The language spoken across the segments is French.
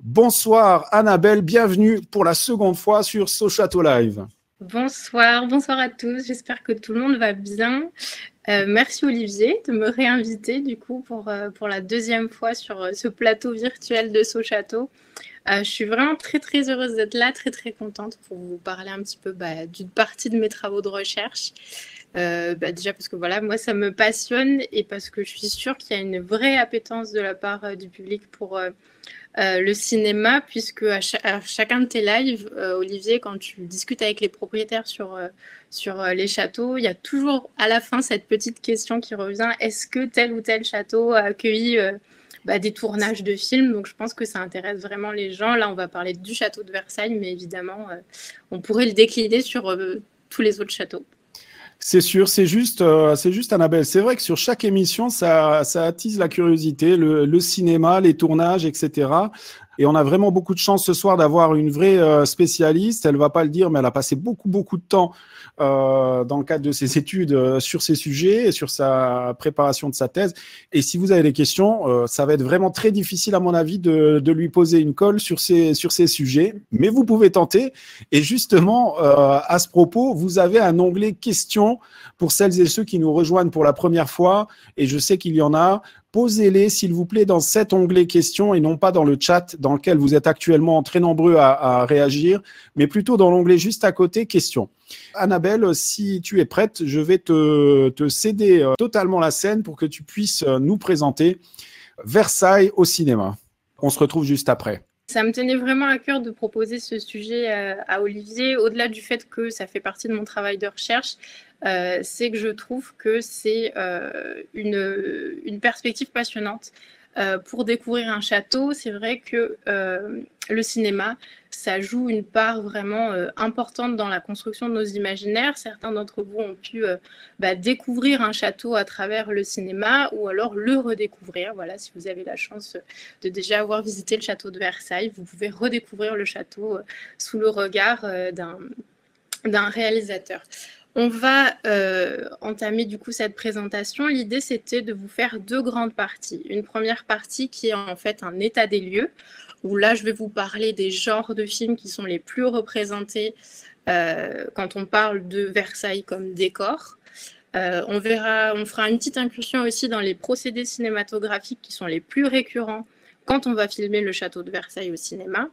Bonsoir Annabelle, bienvenue pour la seconde fois sur Sochâteau Live. Bonsoir à tous, j'espère que tout le monde va bien. Merci Olivier de me réinviter du coup pour la deuxième fois sur ce plateau virtuel de Sochâteau. Je suis vraiment très heureuse d'être là, très contente pour vous parler un petit peu d'une partie de mes travaux de recherche. Déjà parce que voilà, moi ça me passionne et parce que je suis sûre qu'il y a une vraie appétence de la part du public pour le cinéma, puisque à chacun de tes lives, Olivier, quand tu discutes avec les propriétaires sur les châteaux, il y a toujours à la fin cette petite question qui revient, est-ce que tel ou tel château a accueilli des tournages de films? Donc je pense que ça intéresse vraiment les gens. Là, on va parler du château de Versailles, mais évidemment, on pourrait le décliner sur tous les autres châteaux. C'est sûr, c'est juste Annabelle. C'est vrai que sur chaque émission, ça attise la curiosité, le cinéma, les tournages, etc. Et on a vraiment beaucoup de chance ce soir d'avoir une vraie spécialiste. Elle va pas le dire, mais elle a passé beaucoup de temps dans le cadre de ses études sur ces sujets et sur sa préparation de sa thèse. Et si vous avez des questions, ça va être vraiment très difficile, à mon avis, de lui poser une colle sur ces sujets. Mais vous pouvez tenter. Et justement, à ce propos, vous avez un onglet questions pour celles et ceux qui nous rejoignent pour la première fois. Et je sais qu'il y en a. Posez-les, s'il vous plaît, dans cet onglet questions et non pas dans le chat dans lequel vous êtes actuellement très nombreux à réagir, mais plutôt dans l'onglet juste à côté questions. Annabelle, si tu es prête, je vais te céder totalement la scène pour que tu puisses nous présenter Versailles au cinéma. On se retrouve juste après. Ça me tenait vraiment à cœur de proposer ce sujet à Olivier, au-delà du fait que ça fait partie de mon travail de recherche. C'est que je trouve que c'est une perspective passionnante pour découvrir un château. C'est vrai que le cinéma, ça joue une part vraiment importante dans la construction de nos imaginaires. Certains d'entre vous ont pu découvrir un château à travers le cinéma ou alors le redécouvrir. Voilà, si vous avez la chance de déjà avoir visité le château de Versailles, vous pouvez redécouvrir le château sous le regard d'un réalisateur. On va entamer du coup cette présentation. L'idée, c'était de vous faire deux grandes parties. Une première partie qui est en fait un état des lieux, où là, je vais vous parler des genres de films qui sont les plus représentés quand on parle de Versailles comme décor. On fera une petite incursion aussi dans les procédés cinématographiques qui sont les plus récurrents quand on va filmer le château de Versailles au cinéma.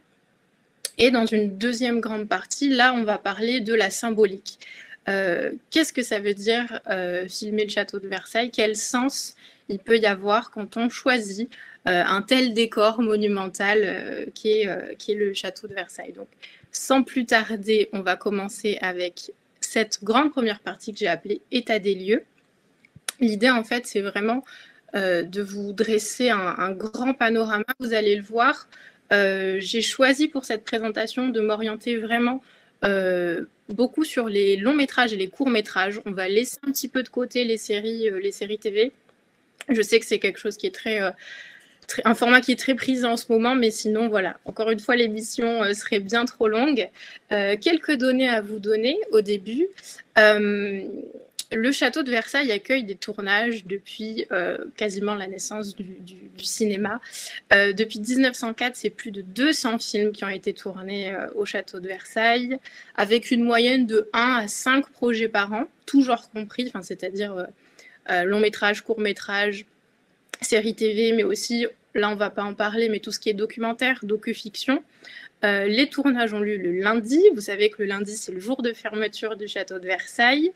Et dans une deuxième grande partie, là, on va parler de la symbolique. Qu'est-ce que ça veut dire filmer le château de Versailles? Quel sens il peut y avoir quand on choisit un tel décor monumental qui est le château de Versailles? Donc, sans plus tarder, on va commencer avec cette grande première partie que j'ai appelée état des lieux. L'idée, en fait, c'est vraiment de vous dresser un grand panorama. Vous allez le voir. J'ai choisi pour cette présentation de m'orienter vraiment beaucoup sur les longs métrages et les courts métrages. On va laisser un petit peu de côté les séries TV. Je sais que c'est quelque chose qui est un format qui est très prisé en ce moment, mais sinon, voilà, encore une fois, l'émission serait bien trop longue. Quelques données à vous donner au début. Le château de Versailles accueille des tournages depuis quasiment la naissance du cinéma. Depuis 1904, c'est plus de 200 films qui ont été tournés au château de Versailles, avec une moyenne de 1 à 5 projets par an, tout genre compris, c'est-à-dire long métrage, court métrage, série TV, mais aussi, là on ne va pas en parler, mais tout ce qui est documentaire, docu-fiction. Les tournages ont lieu le lundi. Vous savez que le lundi, c'est le jour de fermeture du château de Versailles.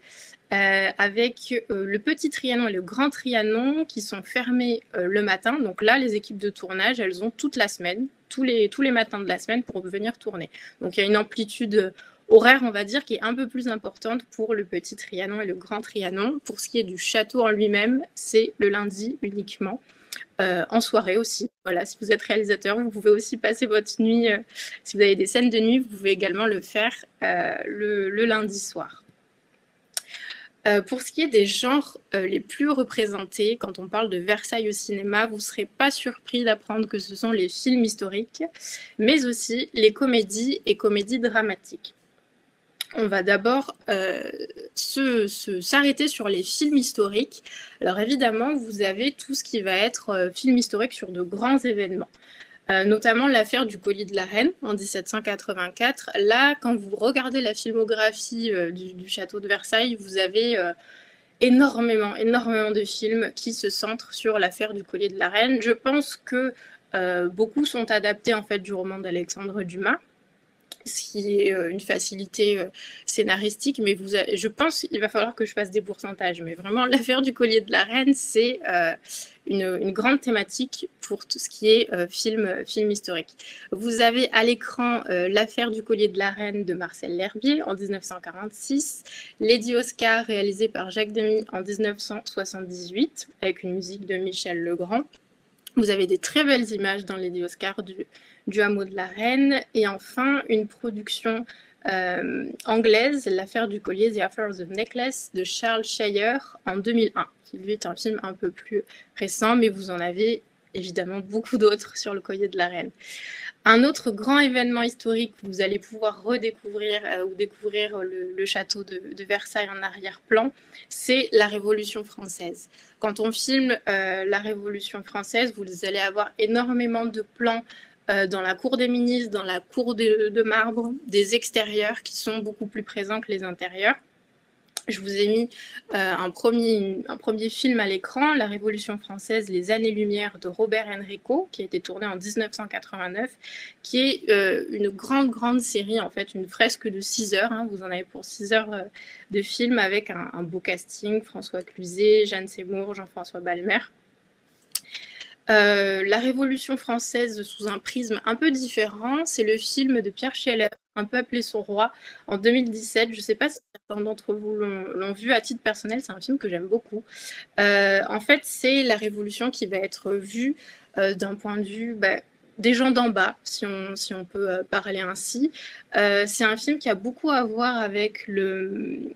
Avec le petit Trianon et le grand Trianon qui sont fermés le matin. Donc là, les équipes de tournage, elles ont toute la semaine, tous les matins de la semaine pour venir tourner. Donc il y a une amplitude horaire, on va dire, qui est un peu plus importante pour le petit Trianon et le grand Trianon. Pour ce qui est du château en lui-même, c'est le lundi uniquement. En soirée aussi. Voilà, si vous êtes réalisateur, vous pouvez aussi passer votre nuit. Si vous avez des scènes de nuit, vous pouvez également le faire le lundi soir. Pour ce qui est des genres les plus représentés, quand on parle de Versailles au cinéma, vous ne serez pas surpris d'apprendre que ce sont les films historiques, mais aussi les comédies et comédies dramatiques. On va d'abord s'arrêter sur les films historiques. Alors évidemment, vous avez tout ce qui va être film historique sur de grands événements. notamment l'affaire du colis de la Reine en 1784. Là, quand vous regardez la filmographie du château de Versailles, vous avez énormément de films qui se centrent sur l'affaire du collier de la Reine. Je pense que beaucoup sont adaptés en fait du roman d'Alexandre Dumas, ce qui est une facilité scénaristique, mais je pense qu'il va falloir que je fasse des pourcentages. Mais vraiment, l'affaire du collier de la Reine, c'est une grande thématique pour tout ce qui est film historique. Vous avez à l'écran l'affaire du collier de la Reine de Marcel L'Herbier en 1946, Lady Oscar réalisée par Jacques Demy en 1978, avec une musique de Michel Legrand. Vous avez des très belles images dans Lady Oscar du hameau de la Reine. Et enfin, une production anglaise, l'affaire du collier, The Affair of the Necklace, de Charles Shayer en 2001, qui lui est un film un peu plus récent, mais vous en avez évidemment beaucoup d'autres sur le collier de la Reine. Un autre grand événement historique que vous allez pouvoir redécouvrir ou découvrir le château de Versailles en arrière-plan, c'est la Révolution française. Quand on filme la Révolution française, vous allez avoir énormément de plans dans la cour des ministres, dans la cour de marbre, des extérieurs qui sont beaucoup plus présents que les intérieurs. Je vous ai mis un premier film à l'écran, La Révolution française, les années-lumière de Robert Enrico, qui a été tourné en 1989, qui est une grande série, en fait, une fresque de 6 heures. Hein, vous en avez pour 6 heures de film avec un beau casting, François Cluzet, Jeanne Seymour, Jean-François Balmer. La Révolution française sous un prisme un peu différent, c'est le film de Pierre Scheller, un peu appelé Son roi, en 2017. Je ne sais pas si certains d'entre vous l'ont vu. À titre personnel, c'est un film que j'aime beaucoup. En fait, c'est la Révolution qui va être vue d'un point de vue des gens d'en bas, si on peut parler ainsi. C'est un film qui a beaucoup à voir avec le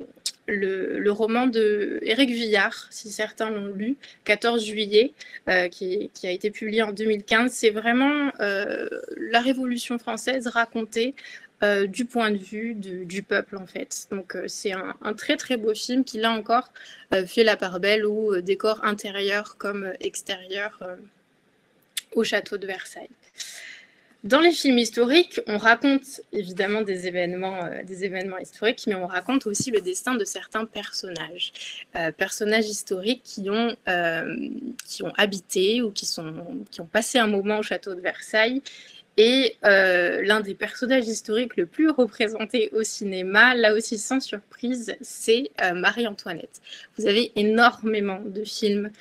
roman de Éric Viard, si certains l'ont lu, 14 juillet, qui a été publié en 2015. C'est vraiment la Révolution française racontée du point de vue du peuple, en fait. Donc, c'est un très beau film qui, là encore, fait la part belle au décor intérieur comme extérieur au château de Versailles. Dans les films historiques, on raconte évidemment des événements historiques, mais on raconte aussi le destin de certains personnages. Personnages historiques qui ont habité ou qui ont passé un moment au château de Versailles. Et l'un des personnages historiques le plus représenté au cinéma, là aussi sans surprise, c'est Marie-Antoinette. Vous avez énormément de films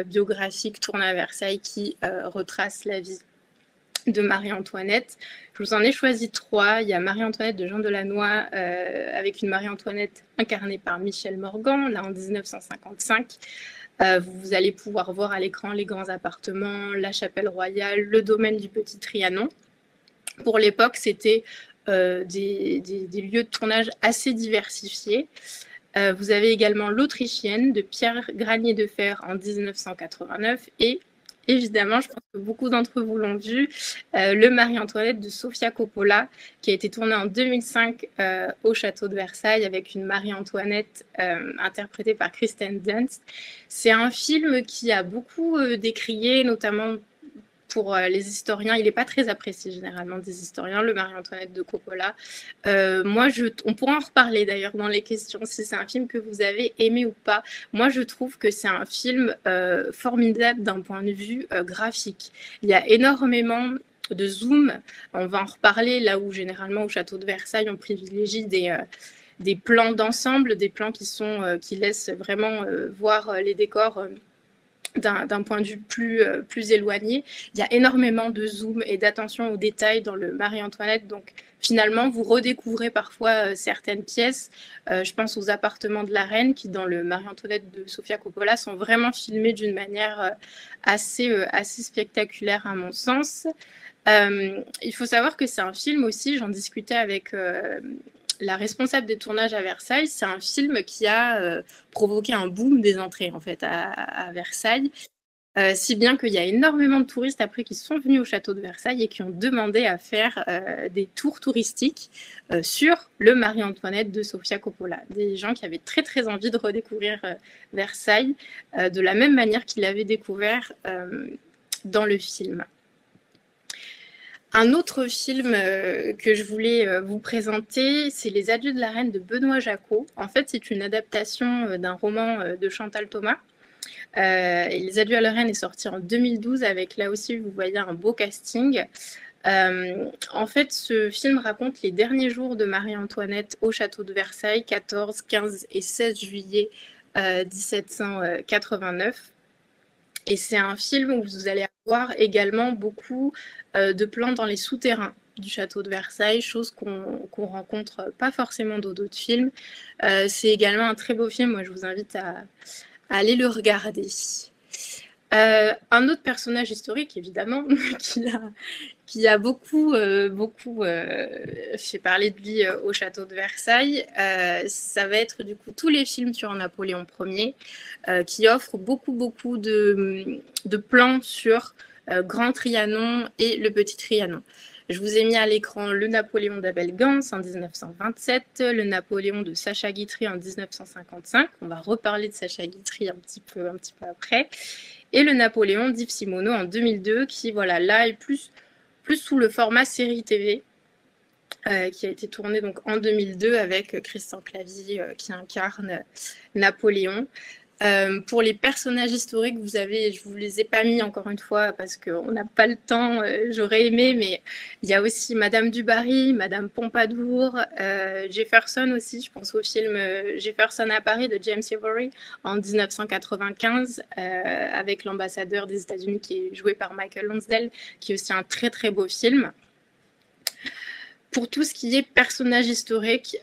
biographiques tournés à Versailles qui retracent la vie de Marie-Antoinette. Je vous en ai choisi 3. Il y a Marie-Antoinette de Jean Delannoy avec une Marie-Antoinette incarnée par Michel Morgan, là en 1955. Vous allez pouvoir voir à l'écran les grands appartements, la chapelle royale, le domaine du Petit Trianon. Pour l'époque, c'était des lieux de tournage assez diversifiés. Vous avez également L'Autrichienne de Pierre Granier de Fer en 1989 et évidemment, je pense que beaucoup d'entre vous l'ont vu, le Marie-Antoinette de Sofia Coppola, qui a été tourné en 2005 au château de Versailles avec une Marie-Antoinette interprétée par Kristen Dunst. C'est un film qui a beaucoup décrié, notamment pour les historiens. Il n'est pas très apprécié généralement des historiens, le Marie-Antoinette de Coppola. On pourra en reparler d'ailleurs dans les questions, si c'est un film que vous avez aimé ou pas. Moi, je trouve que c'est un film formidable d'un point de vue graphique. Il y a énormément de zoom. On va en reparler, là où généralement au château de Versailles, on privilégie des plans d'ensemble, des plans qui laissent vraiment voir les décors d'un point de vue plus éloigné. Il y a énormément de zoom et d'attention aux détails dans le Marie-Antoinette. Donc, finalement, vous redécouvrez parfois certaines pièces. Je pense aux appartements de la reine qui, dans le Marie-Antoinette de Sofia Coppola, sont vraiment filmés d'une manière assez spectaculaire à mon sens. Il faut savoir que c'est un film aussi, j'en discutais avec la responsable des tournages à Versailles, c'est un film qui a provoqué un boom des entrées en fait à Versailles, si bien qu'il y a énormément de touristes après qui sont venus au château de Versailles et qui ont demandé à faire des tours touristiques sur le Marie-Antoinette de Sofia Coppola. Des gens qui avaient très envie de redécouvrir Versailles de la même manière qu'ils l'avaient découvert dans le film. Un autre film que je voulais vous présenter, c'est Les Adieux de la Reine de Benoît Jacquot. En fait, c'est une adaptation d'un roman de Chantal Thomas. Et Les Adieux à la Reine est sorti en 2012 avec, là aussi, vous voyez, un beau casting. En fait, ce film raconte les derniers jours de Marie-Antoinette au château de Versailles, 14, 15 et 16 juillet 1789. Et c'est un film où vous allez avoir également beaucoup de plans dans les souterrains du château de Versailles, chose qu'on rencontre pas forcément dans d'autres films. C'est également un très beau film, moi je vous invite à aller le regarder. Un autre personnage historique, évidemment, qui a beaucoup fait parler de lui au château de Versailles, ça va être du coup tous les films sur Napoléon Ier, qui offrent beaucoup de plans sur Grand Trianon et le Petit Trianon. Je vous ai mis à l'écran le Napoléon d'Abel Gans en 1927, le Napoléon de Sacha Guitry en 1955. On va reparler de Sacha Guitry un petit peu après. Et le Napoléon d'Yves Simoneau en 2002, qui, voilà, là est plus sous le format série TV, qui a été tourné donc en 2002 avec Christian Clavier qui incarne Napoléon. Pour les personnages historiques, vous avez, je ne vous les ai pas mis encore une fois parce qu'on n'a pas le temps, j'aurais aimé, mais il y a aussi Madame du Barry, Madame Pompadour, Jefferson aussi, je pense au film Jefferson à Paris de James Ivory en 1995 avec l'ambassadeur des États-Unis qui est joué par Michael Lonsdale, qui est aussi un très très beau film. Pour tout ce qui est personnage historique,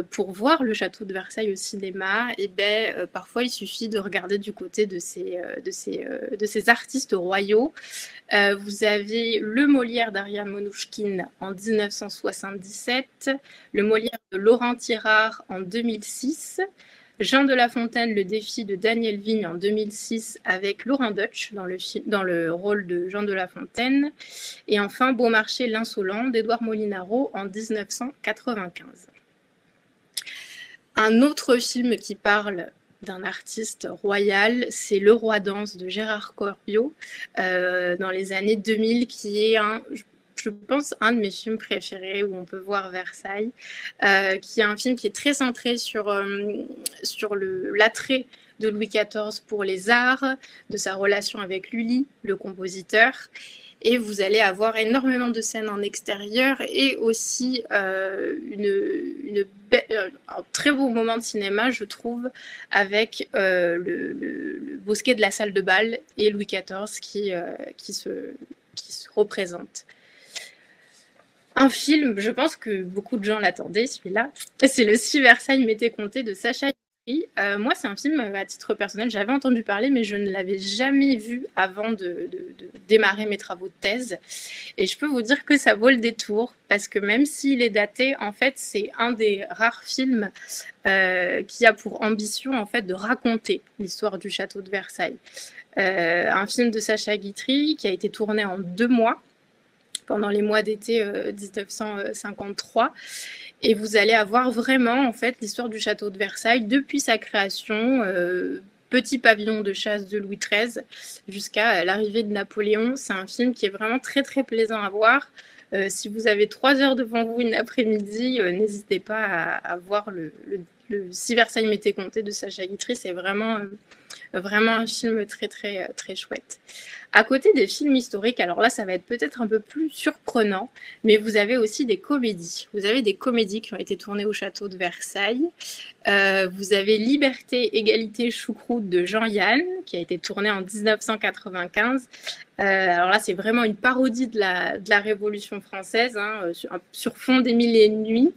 pour voir le château de Versailles au cinéma, parfois il suffit de regarder du côté de ces artistes royaux. Vous avez le Molière d'Ariane Monouchkine en 1977, le Molière de Laurent Tirard en 2006, Jean de La Fontaine, Le Défi de Daniel Vigne en 2006 avec Laurent Deutsch dans le rôle de Jean de La Fontaine. Et enfin, Beaumarchais, L'Insolent d'Édouard Molinaro en 1995. Un autre film qui parle d'un artiste royal, c'est Le Roi Danse de Gérard Corbiot dans les années 2000, qui est je pense, un de mes films préférés où on peut voir Versailles, qui est un film qui est très centré sur l'attrait de Louis XIV pour les arts, de sa relation avec Lully, le compositeur. Et vous allez avoir énormément de scènes en extérieur et aussi un très beau moment de cinéma, je trouve, avec le bosquet de la salle de bal et Louis XIV qui se représente. Un film, je pense que beaucoup de gens l'attendaient, celui-là. C'est Le Si Versailles m'était compté de Sacha Guitry. Moi, c'est un film à titre personnel, j'avais entendu parler, mais je ne l'avais jamais vu avant de démarrer mes travaux de thèse. Et je peux vous dire que ça vaut le détour, parce que même s'il est daté, en fait, c'est un des rares films qui a pour ambition, en fait, de raconter l'histoire du château de Versailles. Un film de Sacha Guitry qui a été tourné en 2 mois, pendant les mois d'été 1953. Et vous allez avoir vraiment, en fait, l'histoire du château de Versailles depuis sa création, petit pavillon de chasse de Louis XIII, jusqu'à l'arrivée de Napoléon. C'est un film qui est vraiment très, très plaisant à voir. Si vous avez 3 heures devant vous une après-midi, n'hésitez pas à voir le Si Versailles m'était compté de Sacha Guitry. C'est vraiment un film très, très, très chouette. À côté des films historiques, alors là, ça va être peut-être un peu plus surprenant, mais vous avez aussi des comédies. Vous avez des comédies qui ont été tournées au château de Versailles. Vous avez Liberté, Égalité, Choucroute de Jean-Yann, qui a été tournée en 1995. Alors là, c'est vraiment une parodie de la Révolution française, hein, sur fond des Mille et une nuits,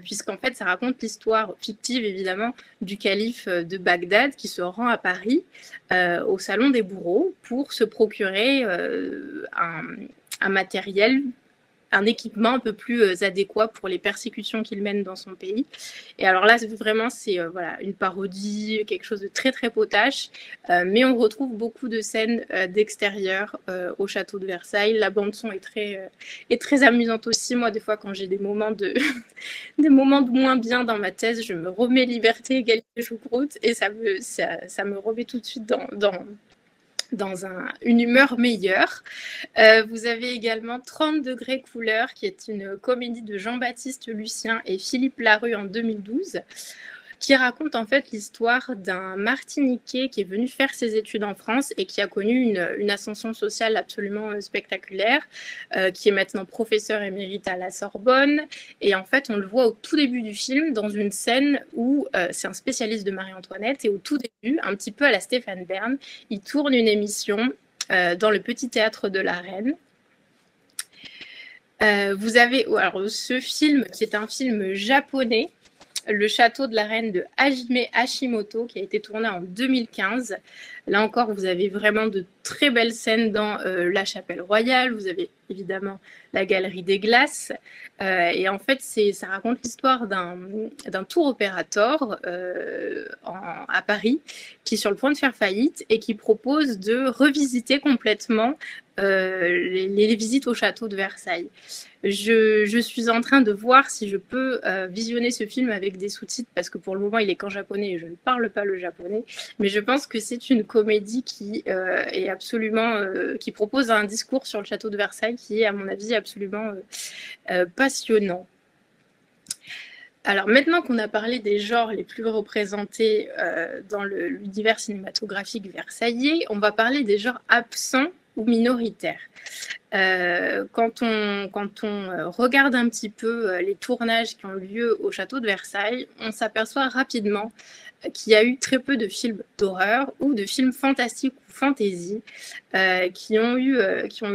puisqu'en fait, ça raconte l'histoire fictive, évidemment, du calife de Bagdad qui se rend à Paris, au Salon des Bourreaux, pour se procurer un matériel, un équipement un peu plus adéquat pour les persécutions qu'il mène dans son pays. Et alors là, vraiment, c'est voilà, une parodie, quelque chose de très, très potache, mais on retrouve beaucoup de scènes d'extérieur au château de Versailles. La bande-son est très amusante aussi. Moi, des fois, quand j'ai des moments de moins bien dans ma thèse, je me remets Liberté, Égalité, Choucroute, et ça me remet tout de suite dans une humeur meilleure. Vous avez également 30 degrés couleur, qui est une comédie de Jean-Baptiste Lucien et Philippe Larue en 2012, qui raconte en fait l'histoire d'un Martiniquais qui est venu faire ses études en France et qui a connu une ascension sociale absolument spectaculaire, qui est maintenant professeur émérite à la Sorbonne. Et en fait, on le voit au tout début du film dans une scène où c'est un spécialiste de Marie-Antoinette, et au tout début, un petit peu à la Stéphane Bern, il tourne une émission dans le petit théâtre de la Reine. Vous avez alors, ce film qui est un film japonais, Le Château de la Reine de Hajime Hashimoto, qui a été tourné en 2015. Là encore, vous avez vraiment de très belles scènes dans la chapelle royale. Vous avez évidemment la galerie des glaces. Et en fait, ça raconte l'histoire d'un tour opérateur à Paris qui est sur le point de faire faillite et qui propose de revisiter complètement les visites au château de Versailles. Je suis en train de voir si je peux visionner ce film avec des sous-titres, parce que pour le moment, il est qu'en japonais et je ne parle pas le japonais. Mais je pense que c'est une comédie qui est absolument, qui propose un discours sur le château de Versailles qui est, à mon avis, absolument passionnant. Alors maintenant qu'on a parlé des genres les plus représentés dans l'univers cinématographique versaillais, on va parler des genres absents ou minoritaires. Quand on regarde un petit peu les tournages qui ont eu lieu au château de Versailles, on s'aperçoit rapidement qu'il y a eu très peu de films d'horreur ou de films fantastiques ou fantasy qui ont eu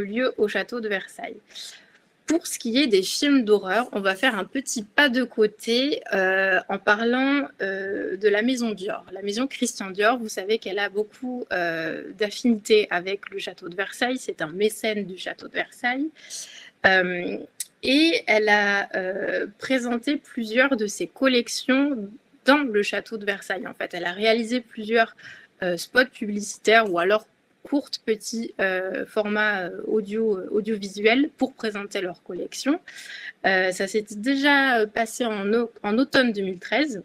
lieu au château de Versailles. Pour ce qui est des films d'horreur, on va faire un petit pas de côté en parlant de la maison Dior. La maison Christian Dior, vous savez qu'elle a beaucoup d'affinités avec le château de Versailles. C'est un mécène du château de Versailles. Et elle a présenté plusieurs de ses collections dans le château de Versailles. En fait, elle a réalisé plusieurs spots publicitaires ou alors courtes, petits formats audiovisuels pour présenter leur collection. Ça s'était déjà passé en automne 2013.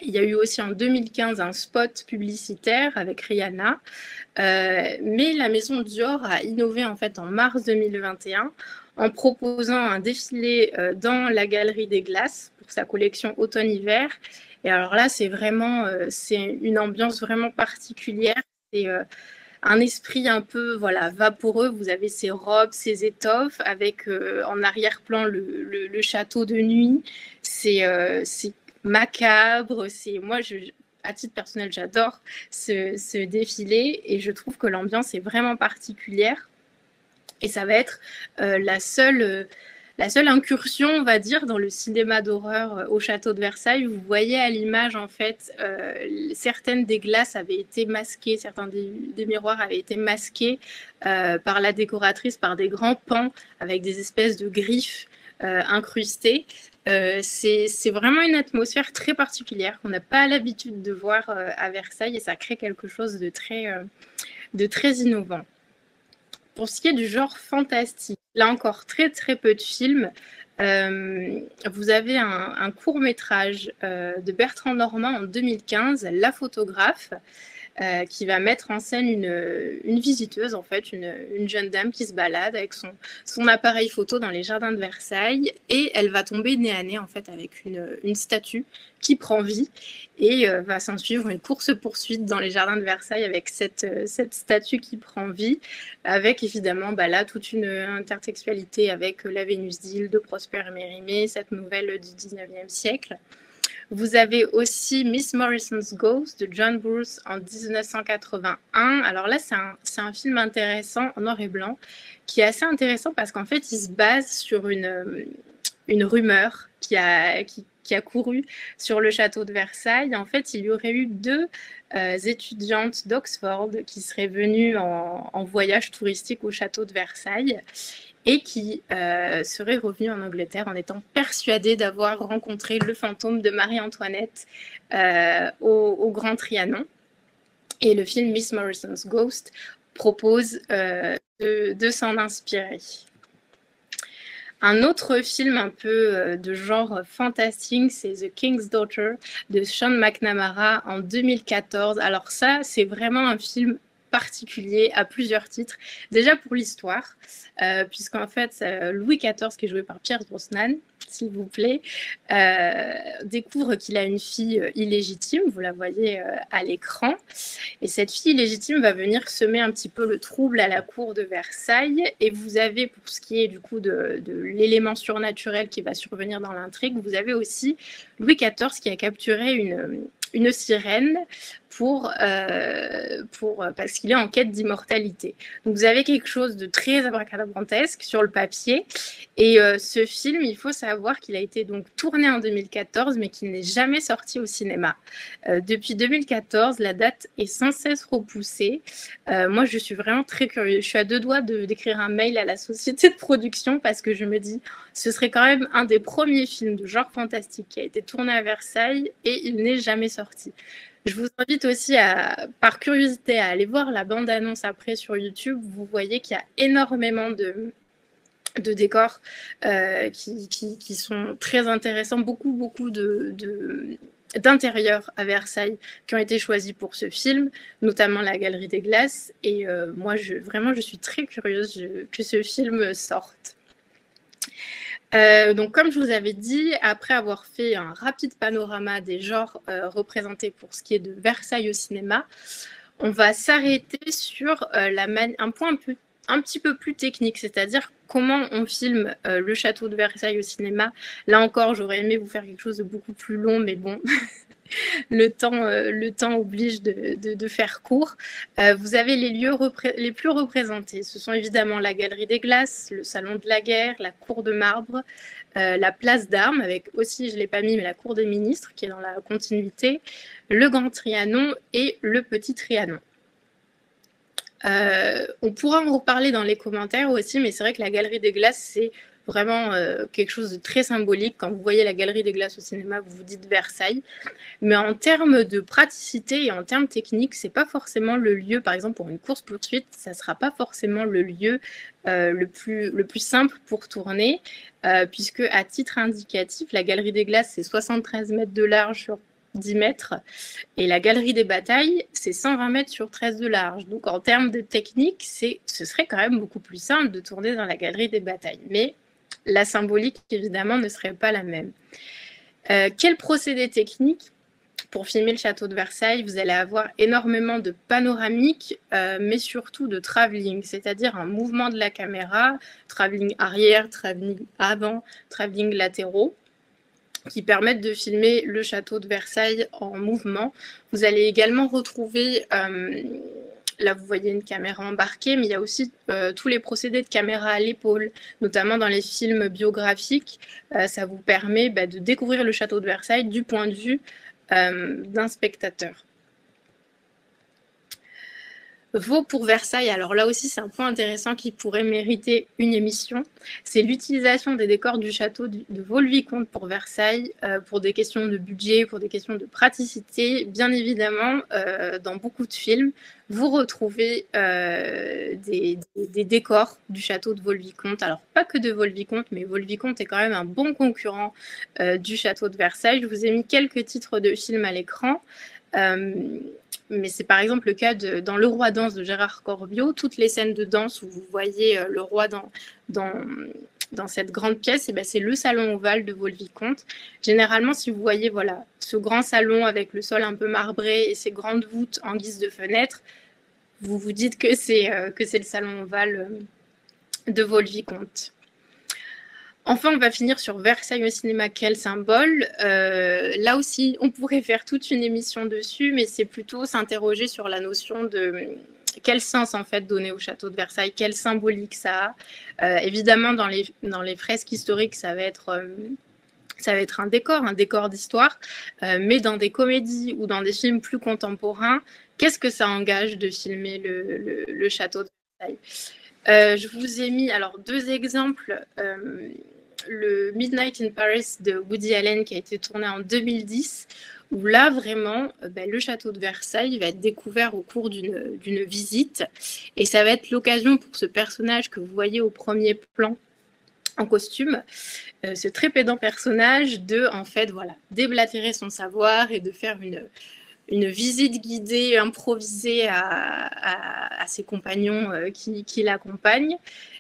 Il y a eu aussi en 2015 un spot publicitaire avec Rihanna. Mais la maison Dior a innové en fait en mars 2021 en proposant un défilé dans la galerie des glaces pour sa collection automne-hiver. Et alors là, c'est vraiment c'est une ambiance vraiment particulière. C'est un esprit un peu vaporeux. Vous avez ces robes, ces étoffes, avec en arrière-plan le château de nuit. C'est macabre. Moi, à titre personnel, j'adore ce défilé et je trouve que l'ambiance est vraiment particulière. Et ça va être la seule incursion, on va dire, dans le cinéma d'horreur au château de Versailles. Vous voyez à l'image, en fait, certaines des glaces avaient été masquées, certains des miroirs avaient été masqués par la décoratrice, par des grands pans avec des espèces de griffes incrustées. C'est vraiment une atmosphère très particulière qu'on n'a pas l'habitude de voir à Versailles et ça crée quelque chose de très innovant. Pour ce qui est du genre fantastique, là encore, très très peu de films. Vous avez un court-métrage de Bertrand Normand en 2015, La photographe, qui va mettre en scène une visiteuse, en fait, une jeune dame qui se balade avec son appareil photo dans les jardins de Versailles et elle va tomber nez à nez, en fait, avec une statue qui prend vie et va s'en suivre une course-poursuite dans les jardins de Versailles avec cette statue qui prend vie, avec évidemment là toute une intertextualité avec la Vénus d'Île de Prosper Mérimée, cette nouvelle du 19e siècle. Vous avez aussi Miss Morrison's Ghost de John Bruce en 1981. Alors là, c'est un film intéressant en noir et blanc qui est assez intéressant parce qu'en fait, il se base sur une rumeur qui a couru sur le château de Versailles. En fait, il y aurait eu deux étudiantes d'Oxford qui seraient venues en voyage touristique au château de Versailles et qui serait revenu en Angleterre en étant persuadé d'avoir rencontré le fantôme de Marie-Antoinette au Grand Trianon. Et le film Miss Morrison's Ghost propose de s'en inspirer. Un autre film un peu de genre fantastique, c'est The King's Daughter de Sean McNamara en 2014. Alors ça, c'est vraiment un film particulier à plusieurs titres. Déjà pour l'histoire, puisqu'en fait, Louis XIV, qui est joué par Pierce Brosnan, s'il vous plaît, découvre qu'il a une fille illégitime, vous la voyez à l'écran, et cette fille illégitime va venir semer un petit peu le trouble à la cour de Versailles, et vous avez, pour ce qui est du coup de l'élément surnaturel qui va survenir dans l'intrigue, vous avez aussi Louis XIV qui a capturé une sirène parce qu'il est en quête d'immortalité. Donc vous avez quelque chose de très abracadabrantesque sur le papier. Et ce film, il faut savoir qu'il a été donc tourné en 2014, mais qu'il n'est jamais sorti au cinéma. Depuis 2014, la date est sans cesse repoussée. Moi, je suis vraiment très curieuse. Je suis à deux doigts d'écrire un mail à la société de production parce que je me dis, ce serait quand même un des premiers films de genre fantastique qui a été tourné à Versailles et il n'est jamais sorti. Je vous invite aussi, par curiosité, à aller voir la bande-annonce après sur YouTube. Vous voyez qu'il y a énormément de décors qui sont très intéressants. Beaucoup d'intérieurs à Versailles qui ont été choisis pour ce film, notamment la Galerie des Glaces. Et moi, je suis très curieuse que ce film sorte. Donc, comme je vous avais dit, après avoir fait un rapide panorama des genres représentés pour ce qui est de Versailles au cinéma, on va s'arrêter sur un point un petit peu plus technique, c'est-à-dire comment on filme le château de Versailles au cinéma. Là encore, j'aurais aimé vous faire quelque chose de beaucoup plus long, mais bon, le temps oblige de faire court. Vous avez les lieux les plus représentés. Ce sont évidemment la Galerie des Glaces, le Salon de la Guerre, la Cour de Marbre, la Place d'Armes, avec aussi, je ne l'ai pas mis, mais la Cour des Ministres, qui est dans la continuité, le Grand Trianon et le Petit Trianon. On pourra en reparler dans les commentaires aussi, mais c'est vrai que la Galerie des Glaces, c'est vraiment quelque chose de très symbolique. Quand vous voyez la Galerie des Glaces au cinéma, vous vous dites Versailles. Mais en termes de praticité et en termes techniques, c'est pas forcément le lieu, par exemple pour une course-poursuite, ça sera pas forcément le lieu le plus simple pour tourner, puisque à titre indicatif, la Galerie des Glaces, c'est 73 mètres de large sur 10 mètres, et la Galerie des Batailles, c'est 120 mètres sur 13 de large. Donc en termes de technique, ce serait quand même beaucoup plus simple de tourner dans la Galerie des Batailles. Mais la symbolique, évidemment, ne serait pas la même. Quel procédé technique pour filmer le château de Versailles? Vous allez avoir énormément de panoramiques, mais surtout de travelling, c'est-à-dire un mouvement de la caméra, travelling arrière, travelling avant, travelling latéraux, qui permettent de filmer le château de Versailles en mouvement. Vous allez également retrouver... Là, vous voyez une caméra embarquée, mais il y a aussi tous les procédés de caméra à l'épaule, notamment dans les films biographiques. Ça vous permet de découvrir le château de Versailles du point de vue d'un spectateur. Vaux pour Versailles, alors là aussi c'est un point intéressant qui pourrait mériter une émission, c'est l'utilisation des décors du château de Vaux-le-Vicomte pour Versailles, pour des questions de budget, pour des questions de praticité. Bien évidemment, dans beaucoup de films, vous retrouvez des décors du château de Vaux-le-Vicomte. Alors pas que de Vaux-le-Vicomte, mais Vaux-le-Vicomte est quand même un bon concurrent du château de Versailles. Je vous ai mis quelques titres de films à l'écran. Mais c'est par exemple le cas dans Le Roi danse de Gérard Corbiot. Toutes les scènes de danse où vous voyez le roi dans cette grande pièce, c'est le salon ovale de Vaux-le-Vicomte. Généralement, si vous voyez ce grand salon avec le sol un peu marbré et ces grandes voûtes en guise de fenêtre, vous vous dites que c'est le salon ovale de Vaux-le-Vicomte. Enfin, on va finir sur Versailles au cinéma, quel symbole. Là aussi, on pourrait faire toute une émission dessus, mais c'est plutôt s'interroger sur la notion de quel sens en fait donner au château de Versailles, quelle symbolique ça a. Évidemment, dans les fresques historiques, ça va être un décor d'histoire, mais dans des comédies ou dans des films plus contemporains, qu'est-ce que ça engage de filmer le château de Versailles? Je vous ai mis alors 2 exemples. Le Midnight in Paris de Woody Allen qui a été tourné en 2010, où là vraiment le château de Versailles va être découvert au cours d'une visite, et ça va être l'occasion pour ce personnage que vous voyez au premier plan en costume, ce très pédant personnage de en fait déblatérer son savoir et de faire une visite guidée improvisée à ses compagnons qui l'accompagnent.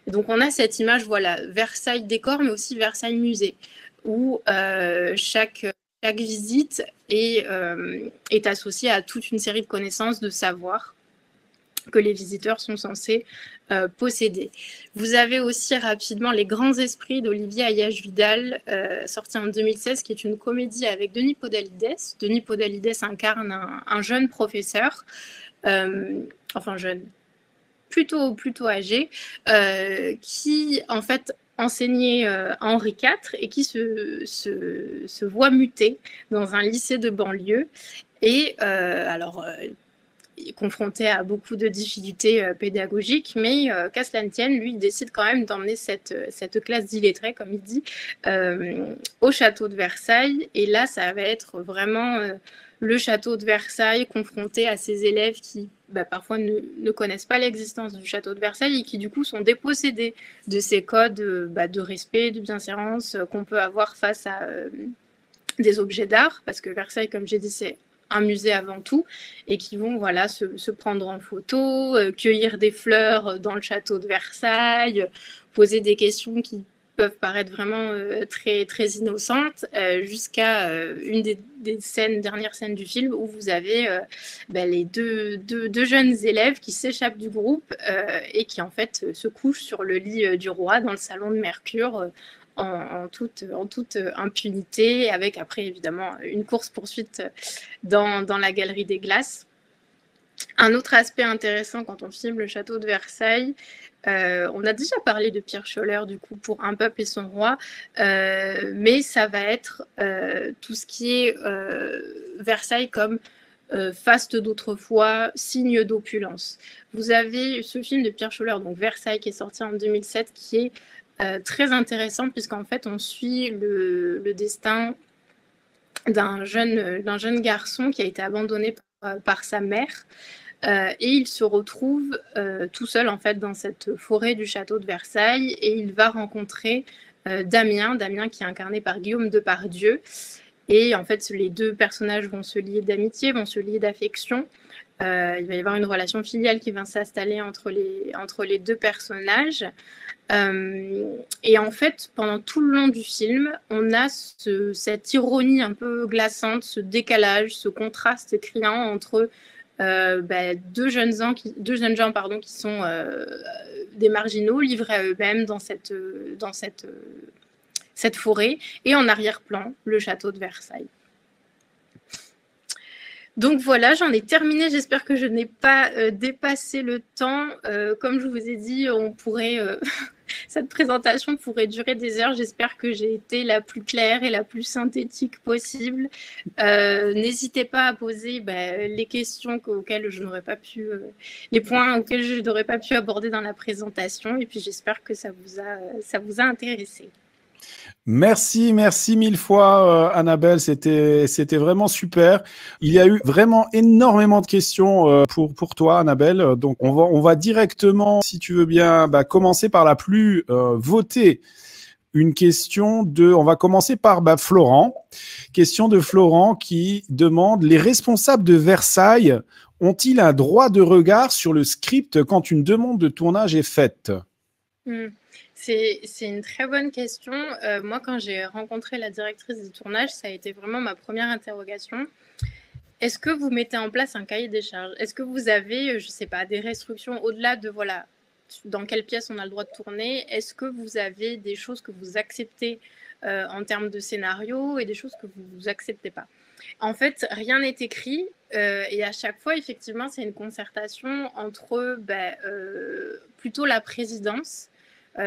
Donc on a cette image, voilà, Versailles décor, mais aussi Versailles musée, où chaque visite est associée à toute une série de connaissances, de savoirs que les visiteurs sont censés posséder. Vous avez aussi rapidement Les Grands Esprits d'Olivier Ayache-Vidal, sorti en 2016, qui est une comédie avec Denis Podalides. Denis Podalides incarne un jeune professeur, enfin jeune, plutôt âgé, qui en fait enseignait Henri IV et qui se voit muter dans un lycée de banlieue. Et confronté à beaucoup de difficultés pédagogiques, mais qu'à cela ne tienne, lui, il décide quand même d'emmener cette classe d'illettrés, comme il dit, au château de Versailles. Et là, ça va être vraiment le château de Versailles confronté à ces élèves qui parfois ne connaissent pas l'existence du château de Versailles et qui du coup sont dépossédés de ces codes de respect, de bienséance qu'on peut avoir face à des objets d'art, parce que Versailles, comme j'ai dit, c'est un musée avant tout, et qui vont voilà, se prendre en photo, cueillir des fleurs dans le château de Versailles, poser des questions qui peuvent paraître vraiment très, très innocentes, jusqu'à une des dernières scènes du film où vous avez les deux jeunes élèves qui s'échappent du groupe et qui en fait se couchent sur le lit du roi dans le salon de Mercure, en toute impunité, avec après évidemment une course-poursuite dans la galerie des glaces. Un autre aspect intéressant quand on filme le château de Versailles, on a déjà parlé de Pierre Scholler du coup pour Un peuple et son roi, mais ça va être tout ce qui est Versailles comme faste d'autrefois, signe d'opulence. Vous avez ce film de Pierre Scholler, donc Versailles, qui est sorti en 2007, qui est très intéressant puisqu'en fait on suit le destin d'un jeune garçon qui a été abandonné par sa mère, et il se retrouve tout seul en fait dans cette forêt du château de Versailles, et il va rencontrer Damien qui est incarné par Guillaume Depardieu, et en fait les deux personnages vont se lier d'amitié, vont se lier d'affection. Il va y avoir une relation filiale qui va s'installer entre les deux personnages. Et en fait, pendant tout le long du film, on a cette ironie un peu glaçante, ce décalage, ce contraste criant entre deux jeunes gens qui sont des marginaux, livrés à eux-mêmes dans cette forêt, et en arrière-plan, le château de Versailles. Donc voilà, j'en ai terminé. J'espère que je n'ai pas dépassé le temps. Comme je vous ai dit, cette présentation pourrait durer des heures. J'espère que j'ai été la plus claire et la plus synthétique possible. N'hésitez pas à poser les questions auxquelles je n'aurais pas pu, les points auxquels je n'aurais pas pu aborder dans la présentation. Et puis j'espère que ça vous a intéressé. Merci mille fois, Annabelle. C'était vraiment super. Il y a eu vraiment énormément de questions pour toi, Annabelle. Donc, on va directement, si tu veux bien, commencer par la plus votée. Une question on va commencer par Florent. Question de Florent qui demande: les responsables de Versailles ont-ils un droit de regard sur le script quand une demande de tournage est faite? C'est une très bonne question. Moi, quand j'ai rencontré la directrice du tournage, ça a été vraiment ma première interrogation. Est-ce que vous mettez en place un cahier des charges? Est-ce que vous avez, je ne sais pas, des restrictions au-delà de dans quelle pièce on a le droit de tourner? Est-ce que vous avez des choses que vous acceptez en termes de scénario et des choses que vous acceptez pas? En fait, rien n'est écrit, et à chaque fois, effectivement, c'est une concertation entre plutôt la présidence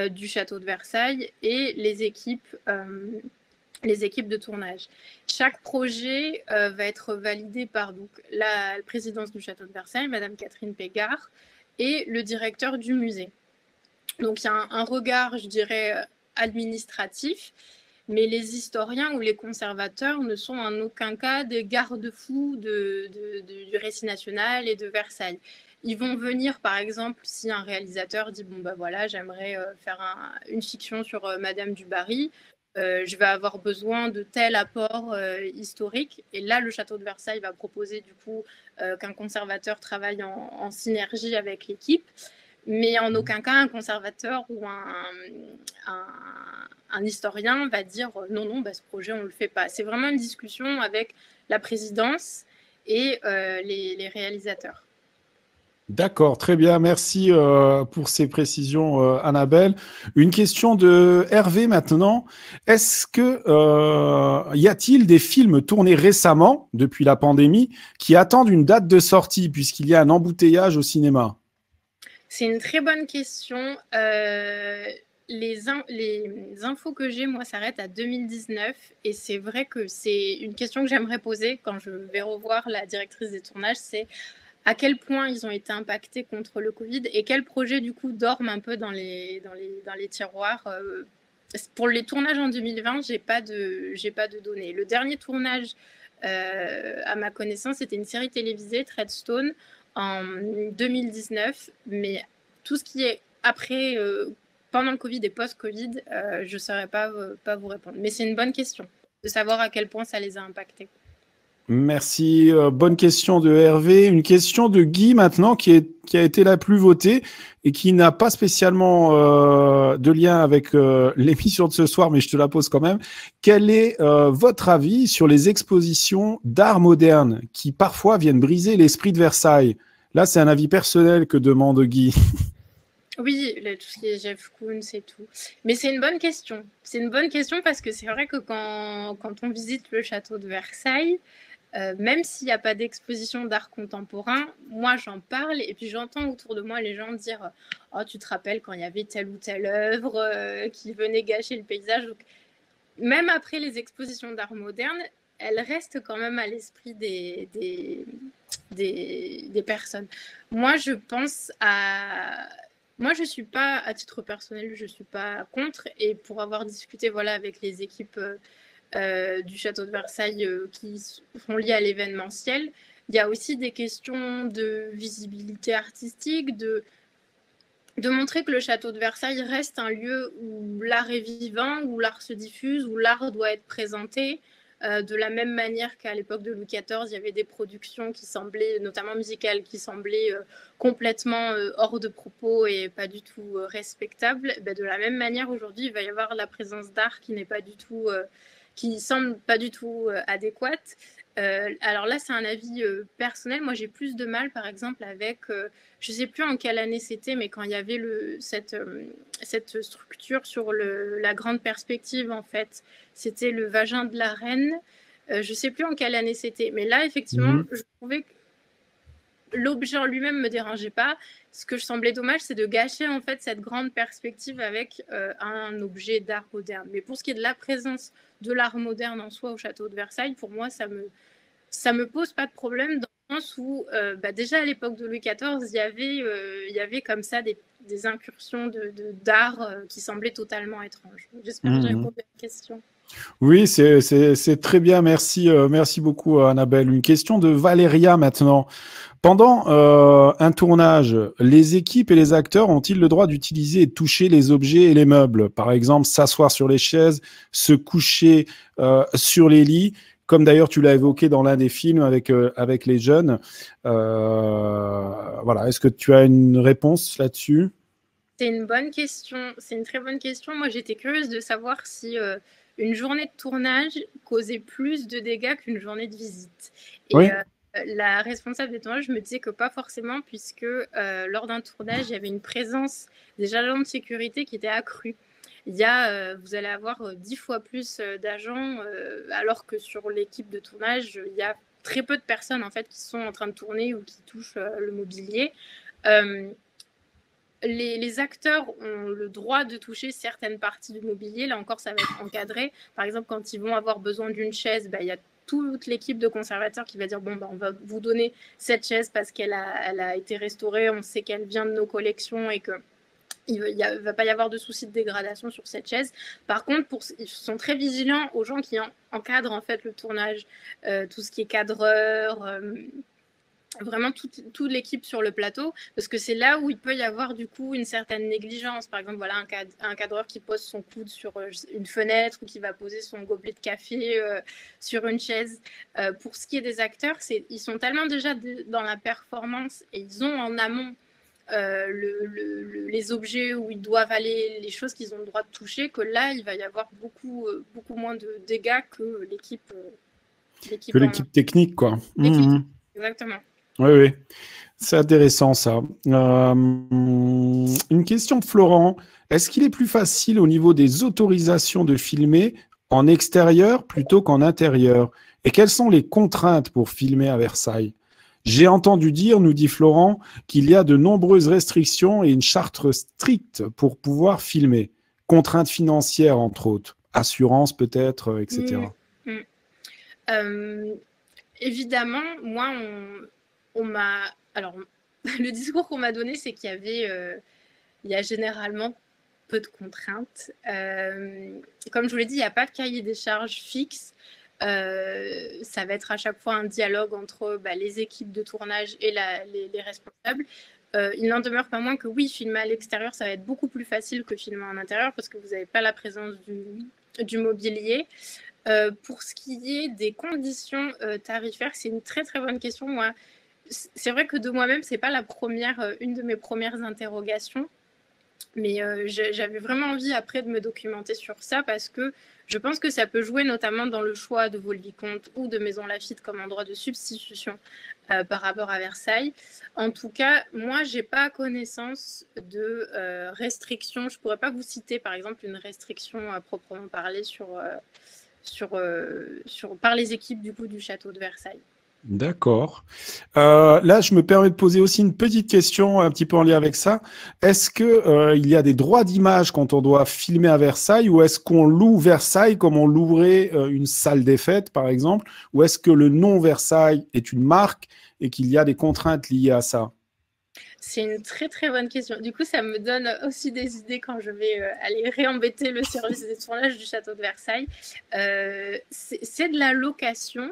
du château de Versailles et les équipes de tournage. Chaque projet va être validé par la présidence du château de Versailles, Madame Catherine Pégard, et le directeur du musée. Donc il y a un regard, je dirais, administratif, mais les historiens ou les conservateurs ne sont en aucun cas des garde-fous du récit national et de Versailles. ils vont venir, par exemple, si un réalisateur dit bon, bah voilà, j'aimerais faire une fiction sur Madame du Barry, je vais avoir besoin de tel apport historique. Et là, le château de Versailles va proposer du coup qu'un conservateur travaille en synergie avec l'équipe. Mais en aucun cas, un conservateur ou un historien va dire non, non, bah, ce projet, on ne le fait pas. C'est vraiment une discussion avec la présidence et les réalisateurs. D'accord, très bien. Merci pour ces précisions, Annabelle. Une question de Hervé maintenant. Est-ce que y a-t-il des films tournés récemment, depuis la pandémie, qui attendent une date de sortie, puisqu'il y a un embouteillage au cinéma? C'est une très bonne question. Les infos que j'ai, moi, s'arrêtent à 2019. Et c'est vrai que c'est une question que j'aimerais poser quand je vais revoir la directrice des tournages. C'est à quel point ils ont été impactés contre le Covid et quels projets, du coup, dorment un peu dans les tiroirs. Pour les tournages en 2020, j'ai pas de données. Le dernier tournage, à ma connaissance, c'était une série télévisée, Treadstone, en 2019. Mais tout ce qui est après, pendant le Covid et post-Covid, je ne saurais pas vous répondre. Mais c'est une bonne question de savoir à quel point ça les a impactés. Merci. Bonne question de Hervé. Une question de Guy maintenant qui a été la plus votée et qui n'a pas spécialement de lien avec l'émission de ce soir, mais je te la pose quand même. Quel est votre avis sur les expositions d'art moderne qui parfois viennent briser l'esprit de Versailles? Là, c'est un avis personnel que demande Guy. Oui, tout ce qui est Jeff Koons et tout. Mais c'est une bonne question. C'est une bonne question parce que c'est vrai que quand on visite le château de Versailles, même s'il n'y a pas d'exposition d'art contemporain, moi j'en parle et puis j'entends autour de moi les gens dire « Oh, tu te rappelles quand il y avait telle ou telle œuvre qui venait gâcher le paysage ?» Donc, même après les expositions d'art moderne, elles restent quand même à l'esprit des personnes. Moi, je pense à... Moi, je ne suis pas, à titre personnel, je ne suis pas contre. Et pour avoir discuté voilà, avec les équipes du château de Versailles qui sont liées à l'événementiel, il y a aussi des questions de visibilité artistique, de montrer que le château de Versailles reste un lieu où l'art est vivant, où l'art se diffuse, où l'art doit être présenté. De la même manière qu'à l'époque de Louis XIV, il y avait des productions qui semblaient, notamment musicales, qui semblaient complètement hors de propos et pas du tout respectables. De la même manière, aujourd'hui, il va y avoir la présence d'art qui n'est pas du tout, qui semble pas du tout adéquate. Alors là, c'est un avis personnel. Moi, j'ai plus de mal, par exemple, avec, je ne sais plus en quelle année c'était, mais quand il y avait cette structure sur la grande perspective, en fait, c'était le vagin de la reine. Je ne sais plus en quelle année c'était, mais là, effectivement, je trouvais que l'objet en lui-même ne me dérangeait pas. Ce que je semblais dommage, c'est de gâcher en fait cette grande perspective avec un objet d'art moderne. Mais pour ce qui est de la présence de l'art moderne en soi au château de Versailles, pour moi, ça me pose pas de problème dans le sens où déjà à l'époque de Louis XIV, il y avait comme ça des incursions d'art qui semblaient totalement étranges. J'espère que j'ai répondu à la question. Oui, c'est très bien. Merci, merci beaucoup, Annabelle. Une question de Valéria maintenant. Pendant un tournage, les équipes et les acteurs ont-ils le droit d'utiliser et de toucher les objets et les meubles? Par exemple, s'asseoir sur les chaises, se coucher sur les lits, comme d'ailleurs tu l'as évoqué dans l'un des films avec les jeunes. Voilà. Est-ce que tu as une réponse là-dessus? C'est une bonne question. C'est une très bonne question. Moi, j'étais curieuse de savoir si une journée de tournage causait plus de dégâts qu'une journée de visite. Et Oui. la responsable des tournages me disait que pas forcément, puisque lors d'un tournage, il y avait une présence des agents de sécurité qui était accrue. Vous allez avoir 10 fois plus d'agents, alors que sur l'équipe de tournage, il y a très peu de personnes en fait qui sont en train de tourner ou qui touchent le mobilier. Les acteurs ont le droit de toucher certaines parties du mobilier. Là encore, ça va être encadré. Par exemple, quand ils vont avoir besoin d'une chaise, il y a toute l'équipe de conservateurs qui va dire bon, on va vous donner cette chaise parce qu'elle a été restaurée, on sait qu'elle vient de nos collections et que il ne va pas y avoir de soucis de dégradation sur cette chaise. Par contre, ils sont très vigilants aux gens qui encadrent en fait le tournage, tout ce qui est cadreur, vraiment toute l'équipe sur le plateau, parce que c'est là où il peut y avoir du coup une certaine négligence. Par exemple, voilà un cadreur qui pose son coude sur une fenêtre ou qui va poser son gobelet de café sur une chaise. Pour ce qui est des acteurs, ils sont tellement déjà dans la performance et ils ont en amont les objets où ils doivent aller, les choses qu'ils ont le droit de toucher, que là, il va y avoir beaucoup moins de dégâts que l'équipe. Que l'équipe technique, quoi. Exactement. Oui, oui. C'est intéressant, ça. Une question de Florent. Est-ce qu'il est plus facile au niveau des autorisations de filmer en extérieur plutôt qu'en intérieur? Et quelles sont les contraintes pour filmer à Versailles? J'ai entendu dire, nous dit Florent, qu'il y a de nombreuses restrictions et une charte stricte pour pouvoir filmer. Contraintes financières, entre autres. Assurance, peut-être, etc. Évidemment, moi, on m'a... Alors, le discours qu'on m'a donné, c'est qu'il y a généralement peu de contraintes. Comme je vous l'ai dit, il n'y a pas de cahier des charges fixe. Ça va être à chaque fois un dialogue entre les équipes de tournage et les responsables. Il n'en demeure pas moins que oui, filmer à l'extérieur, ça va être beaucoup plus facile que filmer en intérieur parce que vous n'avez pas la présence du mobilier. Pour ce qui est des conditions tarifaires, c'est une très très bonne question. Moi, c'est vrai que de moi-même, c'est pas une de mes premières interrogations, mais j'avais vraiment envie après de me documenter sur ça parce que je pense que ça peut jouer notamment dans le choix de Vaux-le-Vicomte ou de Maison Lafitte comme endroit de substitution par rapport à Versailles. En tout cas, moi, j'ai pas connaissance de restrictions. Je pourrais pas vous citer, par exemple, une restriction à proprement parler par les équipes du coup du château de Versailles. D'accord. Là, je me permets de poser aussi une petite question un petit peu en lien avec ça. Est-ce que il y a des droits d'image quand on doit filmer à Versailles, ou est-ce qu'on loue Versailles comme on louerait une salle des fêtes, par exemple, ou est-ce que le nom Versailles est une marque et qu'il y a des contraintes liées à ça? C'est une très très bonne question. Du coup, ça me donne aussi des idées quand je vais aller réembêter le service des tournages du château de Versailles. C'est de la location.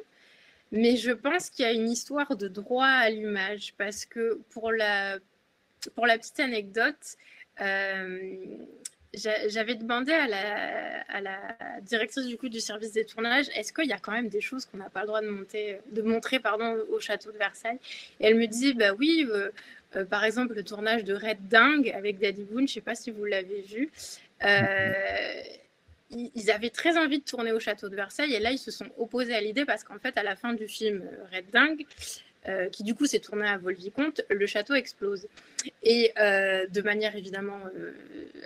Mais je pense qu'il y a une histoire de droit à l'image parce que pour la petite anecdote, j'avais demandé à la directrice du coup du service des tournages, est-ce qu'il y a quand même des choses qu'on n'a pas le droit de montrer au château de Versailles? Et elle me dit, bah oui, par exemple le tournage de Red Dingue avec Daddy Boone, je ne sais pas si vous l'avez vu. Ils avaient très envie de tourner au château de Versailles et là ils se sont opposés à l'idée parce qu'en fait à la fin du film Red Dingue, qui du coup s'est tourné à Vaux-le-Vicomte, le château explose et de manière évidemment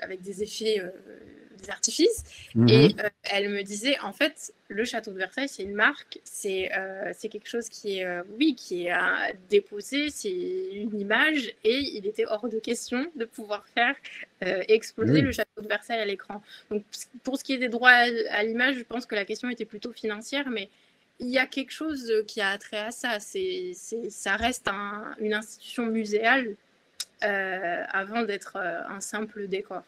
avec des effets des artifices. Et elle me disait en fait le château de Versailles c'est une marque, c'est quelque chose qui est qui est déposé, c'est une image et il était hors de question de pouvoir faire exploser le château de Versailles à l'écran. Donc pour ce qui est des droits à l'image, je pense que la question était plutôt financière, mais il y a quelque chose qui a trait à ça. Ça reste une institution muséale avant d'être un simple décor.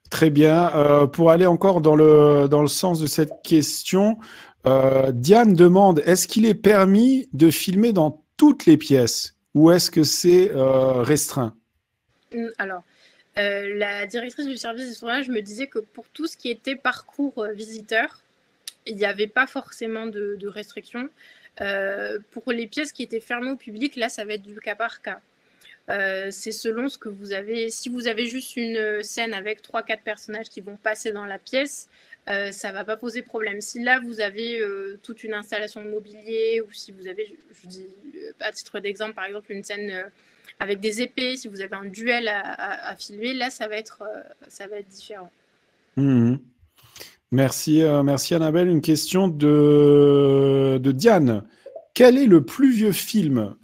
Très bien. Pour aller encore dans le sens de cette question, Diane demande, est-ce qu'il est permis de filmer dans toutes les pièces ou est-ce que c'est restreint? Alors, la directrice du service de tournage me disait que pour tout ce qui était parcours visiteur, il n'y avait pas forcément de restrictions. Pour les pièces qui étaient fermées au public, là, ça va être du cas par cas. C'est selon ce que vous avez. Si vous avez juste une scène avec 3-4 personnages qui vont passer dans la pièce, ça ne va pas poser problème. Si là, vous avez toute une installation de mobilier ou si vous avez, je dis à titre d'exemple, par exemple, une scène avec des épées, si vous avez un duel à filmer, là, ça va être différent. Merci, merci Annabelle. Une question de Diane. Quel est le plus vieux film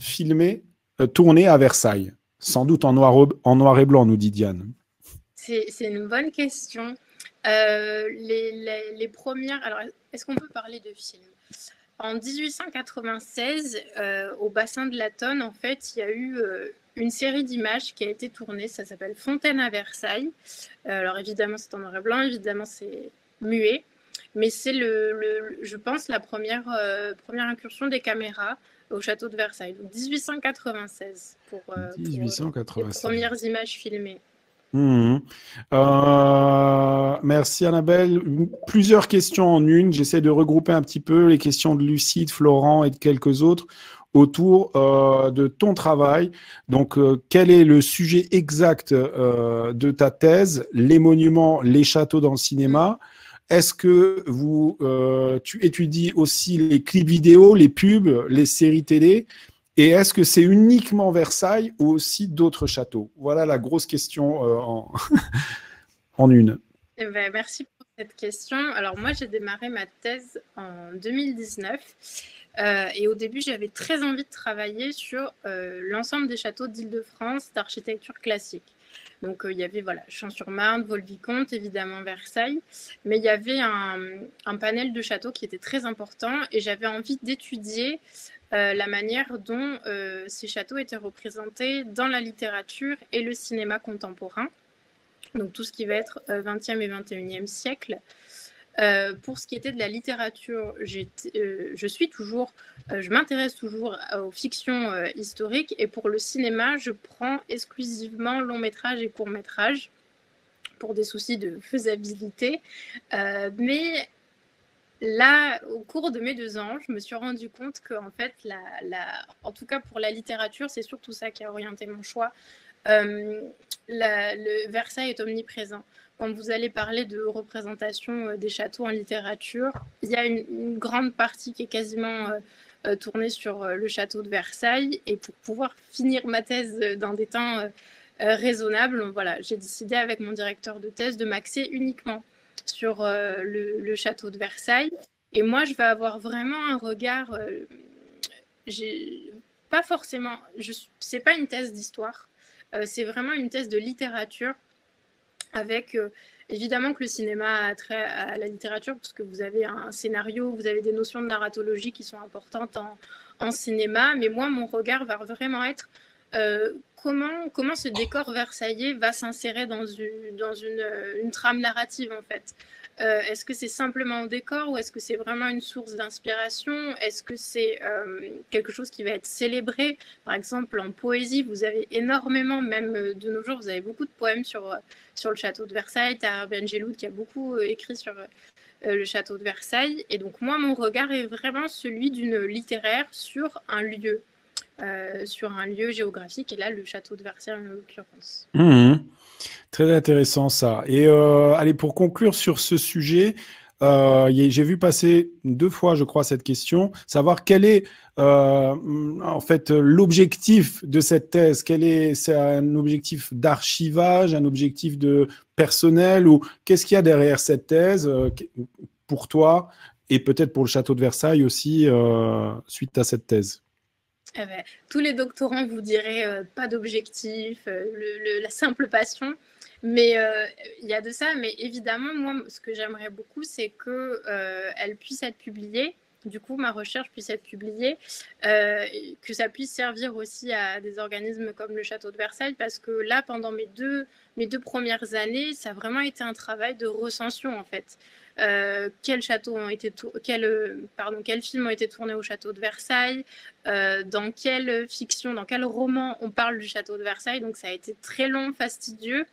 tourné à Versailles? Sans doute en noir et blanc, nous dit Diane. C'est une bonne question. Les premières... Alors, est-ce qu'on peut parler de films? En 1896, au bassin de la Tonne, en fait, il y a eu une série d'images qui a été tournée. Ça s'appelle Fontaine à Versailles. Alors, évidemment, c'est en noir et blanc. Évidemment, c'est muet. Mais c'est, je pense, la première incursion des caméras au château de Versailles. Donc 1896 pour les 1896. premières images filmées. Merci Annabelle. Plusieurs questions en une. J'essaie de regrouper un petit peu les questions de Lucie, de Florent et de quelques autres autour de ton travail. Donc, quel est le sujet exact de ta thèse, les monuments, les châteaux dans le cinéma? Est-ce que tu étudies aussi les clips vidéo, les pubs, les séries télé? Et est-ce que c'est uniquement Versailles ou aussi d'autres châteaux? Voilà la grosse question en une. Eh ben, merci pour cette question. Alors moi, j'ai démarré ma thèse en 2019 et au début, j'avais très envie de travailler sur l'ensemble des châteaux d'Île-de-France d'architecture classique. Donc, il y avait Champs-sur-Marne, Vaux-le-Vicomte, évidemment Versailles, mais il y avait un panel de châteaux qui était très important et j'avais envie d'étudier la manière dont ces châteaux étaient représentés dans la littérature et le cinéma contemporain, donc tout ce qui va être 20e et 21e siècle. Pour ce qui était de la littérature, je m'intéresse toujours aux fictions historiques, et pour le cinéma, je prends exclusivement long métrage et court métrage pour des soucis de faisabilité. Mais là, au cours de mes 2 ans, je me suis rendu compte que, en fait, en tout cas pour la littérature, c'est surtout ça qui a orienté mon choix. Le Versailles est omniprésent. Quand vous allez parler de représentation des châteaux en littérature, il y a une grande partie qui est quasiment tournée sur le château de Versailles. Et pour pouvoir finir ma thèse dans des temps raisonnables, j'ai décidé avec mon directeur de thèse de m'axer uniquement sur le château de Versailles. Et moi, je vais avoir vraiment un regard... pas forcément... c'est pas une thèse d'histoire. C'est vraiment une thèse de littérature, avec évidemment que le cinéma a trait à la littérature, parce que vous avez un scénario, vous avez des notions de narratologie qui sont importantes en cinéma, mais moi, mon regard va vraiment être comment ce décor versaillais va s'insérer dans une trame narrative, en fait. Est-ce que c'est simplement un décor ou est-ce que c'est vraiment une source d'inspiration? Est-ce que c'est quelque chose qui va être célébré? Par exemple, en poésie, vous avez énormément, même de nos jours, vous avez beaucoup de poèmes sur le château de Versailles. Tahar Ben Jelloun qui a beaucoup écrit sur le château de Versailles. Et donc, moi, mon regard est vraiment celui d'une littéraire sur un lieu géographique. Et là, le château de Versailles, en l'occurrence. Très intéressant ça. Et allez, pour conclure sur ce sujet, j'ai vu passer 2 fois, je crois, cette question, savoir quel est en fait l'objectif de cette thèse. C'est un objectif d'archivage, un objectif de personnel, ou qu'est-ce qu'il y a derrière cette thèse pour toi et peut-être pour le château de Versailles aussi suite à cette thèse? Tous les doctorants vous diraient pas d'objectif, la simple passion, mais il y a de ça. Mais évidemment, moi, ce que j'aimerais beaucoup, c'est qu'elle puisse être publiée. Du coup, ma recherche puisse être publiée, que ça puisse servir aussi à des organismes comme le Château de Versailles, parce que là, pendant mes deux premières années, ça a vraiment été un travail de recension, en fait. Quels films ont été tournés au château de Versailles, dans quelle fiction, dans quel roman on parle du château de Versailles. Donc ça a été très long, fastidieux.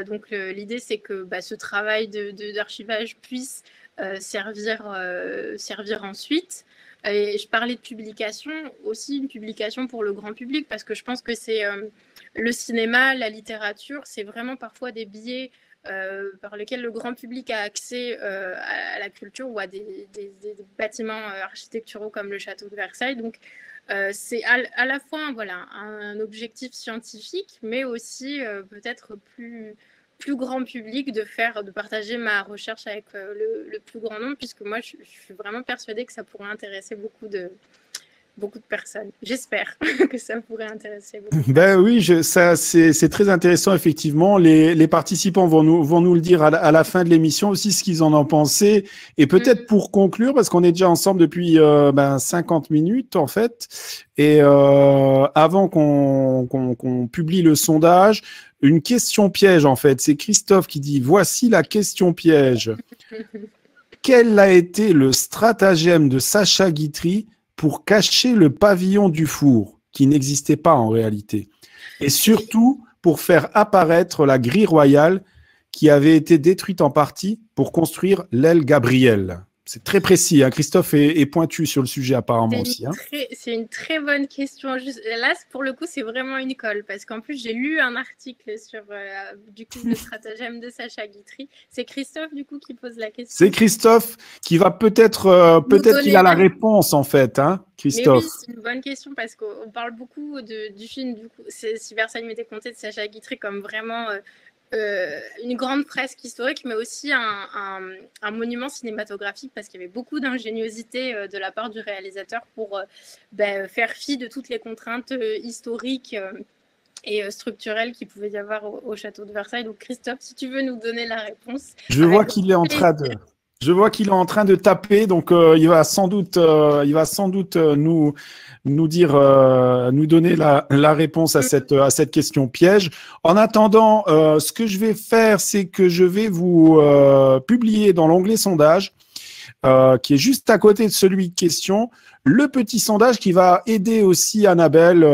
Donc l'idée, c'est que ce travail d'archivage puisse servir ensuite. Et je parlais de publication, aussi une publication pour le grand public, parce que je pense que c'est le cinéma, la littérature, c'est vraiment parfois des biais par lesquels le grand public a accès à la culture ou à des bâtiments architecturaux comme le château de Versailles. Donc, c'est à la fois un objectif scientifique, mais aussi peut-être plus grand public, de partager ma recherche avec le plus grand nombre, puisque moi, je suis vraiment persuadée que ça pourrait intéresser beaucoup de personnes. J'espère que ça pourrait intéresser beaucoup de personnes. Oui, c'est très intéressant, effectivement. Les participants vont nous le dire à la fin de l'émission aussi, ce qu'ils en ont pensé. Et peut-être pour conclure, parce qu'on est déjà ensemble depuis 50 minutes, en fait, et avant qu'on publie le sondage, une question piège, en fait. C'est Christophe qui dit « Voici la question piège. Quel a été le stratagème de Sacha Guitry pour cacher le pavillon du four, qui n'existait pas en réalité. Et surtout, pour faire apparaître la grille royale qui avait été détruite en partie pour construire l'aile Gabriel. C'est très précis, hein. Christophe est pointu sur le sujet apparemment aussi. Hein. C'est une très bonne question. Là, pour le coup, c'est vraiment une colle parce qu'en plus, j'ai lu un article sur du coup le stratagème de Sacha Guitry. C'est Christophe du coup qui pose la question. C'est Christophe qui va peut-être qu'il a la réponse en fait, hein, Christophe. Mais oui, c'est une bonne question parce qu'on parle beaucoup du film du coup, Si Versailles m'était compté de Sacha Guitry comme vraiment une grande fresque historique, mais aussi un monument cinématographique parce qu'il y avait beaucoup d'ingéniosité de la part du réalisateur pour faire fi de toutes les contraintes historiques et structurelles qu'il pouvait y avoir au château de Versailles. Donc Christophe, si tu veux nous donner la réponse. Je vois qu'il est en train de... Je vois qu'il est en train de taper, donc il va sans doute nous dire, nous donner la réponse à cette question piège. En attendant, ce que je vais faire, c'est que je vais vous publier dans l'onglet sondage, qui est juste à côté de celui de questions, le petit sondage qui va aider aussi Annabelle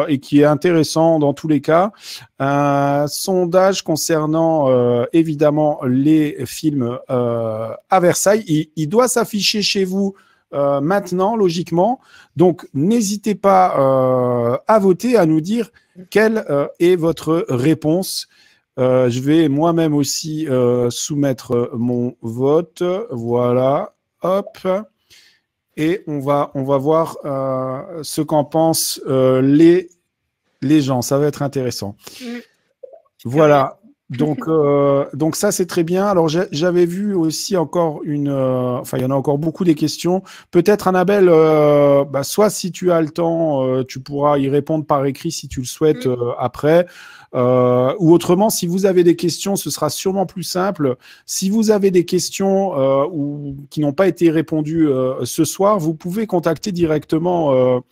et qui est intéressant dans tous les cas. Un sondage concernant évidemment les films à Versailles. Il doit s'afficher chez vous maintenant, logiquement. Donc, n'hésitez pas à voter, à nous dire quelle est votre réponse. Je vais moi-même aussi soumettre mon vote. Voilà. Hop. Et on va voir ce qu'en pensent les gens. Ça va être intéressant. Voilà. Donc ça, c'est très bien. Alors, j'avais vu aussi encore enfin, il y en a encore beaucoup des questions. Peut-être, Annabelle, soit si tu as le temps, tu pourras y répondre par écrit si tu le souhaites après. Ou autrement, si vous avez des questions, ce sera sûrement plus simple. Si vous avez des questions qui n'ont pas été répondues ce soir, vous pouvez contacter directement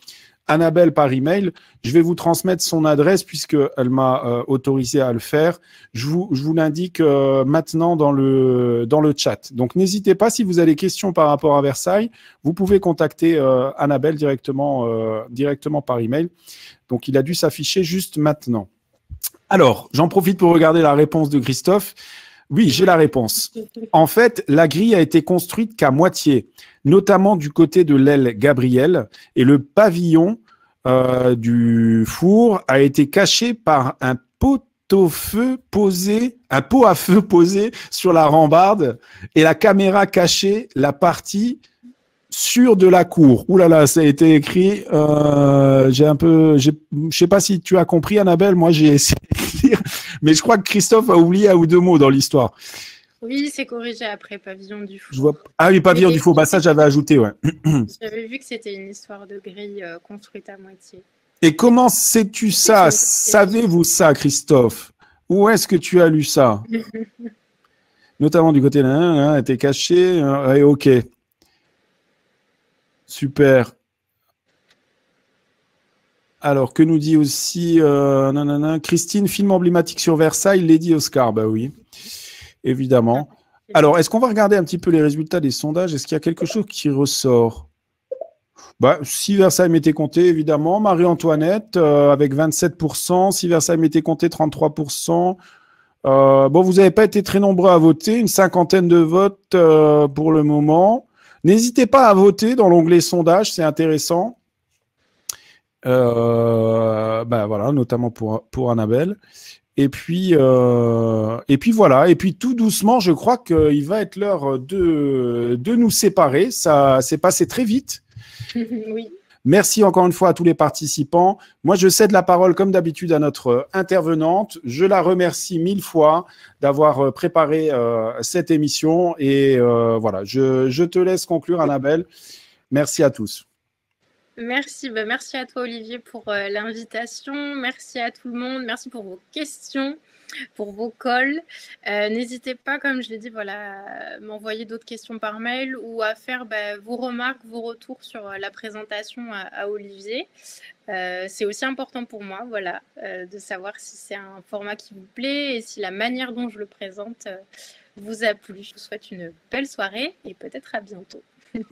Annabelle par email. Je vais vous transmettre son adresse puisqu'elle m'a autorisé à le faire. Je vous l'indique maintenant dans le chat. Donc, n'hésitez pas, si vous avez des questions par rapport à Versailles, vous pouvez contacter Annabelle directement par email. Donc, il a dû s'afficher juste maintenant. Alors, j'en profite pour regarder la réponse de Christophe. Oui, j'ai la réponse. En fait, la grille a été construite qu'à moitié, notamment du côté de l'aile Gabriel, et le pavillon du four a été caché par un pot à feu posé sur la rambarde, et la caméra cachait la partie sur de la cour. Ouh là là, ça a été écrit. Je sais pas si tu as compris, Annabelle. Moi, j'ai essayé de lire, mais je crois que Christophe a oublié un ou deux mots dans l'histoire. Oui, c'est corrigé après pavillon du four. Ah oui, pavillon du four. Bah ça, j'avais ajouté, ouais. J'avais vu que c'était une histoire de grille construite à moitié. Et comment sais-tu ça? Savez-vous ça, Christophe? Où est-ce que tu as lu ça? Notamment du côté là, était caché. Et ok. Super. Alors, que nous dit aussi Christine, film emblématique sur Versailles, Lady Oscar. Bah oui, évidemment. Alors, est-ce qu'on va regarder un petit peu les résultats des sondages? Est-ce qu'il y a quelque chose qui ressort? Si Versailles m'était compté, évidemment. Marie-Antoinette avec 27%. Si Versailles m'était compté, 33%. Vous n'avez pas été très nombreux à voter. Une cinquantaine de votes pour le moment. N'hésitez pas à voter dans l'onglet sondage, c'est intéressant. Voilà, notamment pour Annabelle. Et puis voilà. Et puis tout doucement, je crois qu'il va être l'heure de nous séparer. Ça s'est passé très vite. Oui. Merci encore une fois à tous les participants. Moi, je cède la parole comme d'habitude à notre intervenante. Je la remercie 1000 fois d'avoir préparé cette émission. Et voilà, je te laisse conclure, Annabelle. Merci à tous. Merci, merci à toi Olivier pour l'invitation, merci à tout le monde, merci pour vos questions, pour vos calls. N'hésitez pas, comme je l'ai dit, à m'envoyer d'autres questions par mail ou à faire vos remarques, vos retours sur la présentation à Olivier. C'est aussi important pour moi de savoir si c'est un format qui vous plaît et si la manière dont je le présente vous a plu. Je vous souhaite une belle soirée et peut-être à bientôt.